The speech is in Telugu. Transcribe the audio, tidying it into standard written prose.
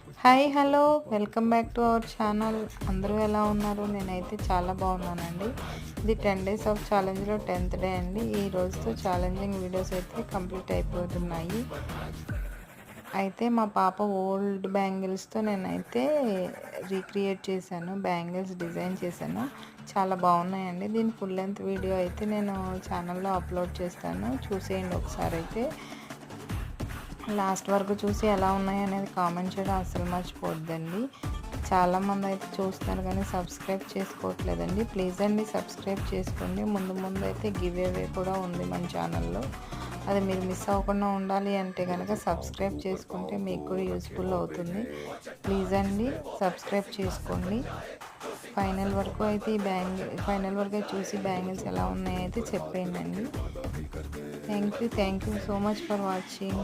Hi hello welcome back to our channel. అందరూ ఎలా ఉన్నారు? నేనైతే చాలా బాగున్నానండి. ఇది 10 డేస్ ఆఫ్ ఛాలెంజ్లో 10th డే అండి. ఈ రోజుతో ఛాలెంజింగ్ వీడియోస్ అయితే కంప్లీట్ అయిపోతున్నాయి. అయితే మా పాప ఓల్డ్ బ్యాంగిల్స్తో నేనైతే రీక్రియేట్ చేశాను, బ్యాంగిల్స్ డిజైన్ చేశాను. చాలా బాగున్నాయండి. దీని ఫుల్ లెంత్ వీడియో అయితే నేను ఛానల్లో అప్లోడ్ చేస్తాను, చూసేయండి ఒకసారి. అయితే లాస్ట్ వరకు చూసి ఎలా ఉన్నాయి అనేది కామెంట్ చేయడం అస్సలు మర్చిపోద్దండి. చాలామంది అయితే చూస్తున్నారు కానీ సబ్స్క్రైబ్ చేసుకోవట్లేదండి. ప్లీజ్ అండి సబ్స్క్రైబ్ చేసుకోండి. ముందు అయితే గివ్ అవే కూడా ఉంది మన ఛానల్లో. అది మీరు మిస్ అవ్వకుండా ఉండాలి అంటే కనుక సబ్స్క్రైబ్ చేసుకుంటే మీకు కూడా యూస్ఫుల్ అవుతుంది. ప్లీజ్ అండి సబ్స్క్రైబ్ చేసుకోండి. ఫైనల్ వరకు అయితే ఫైనల్ వరకు చూసి బ్యాంగిల్స్ ఎలా ఉన్నాయో అయితే చెప్పేయండి. Thank you so much for watching.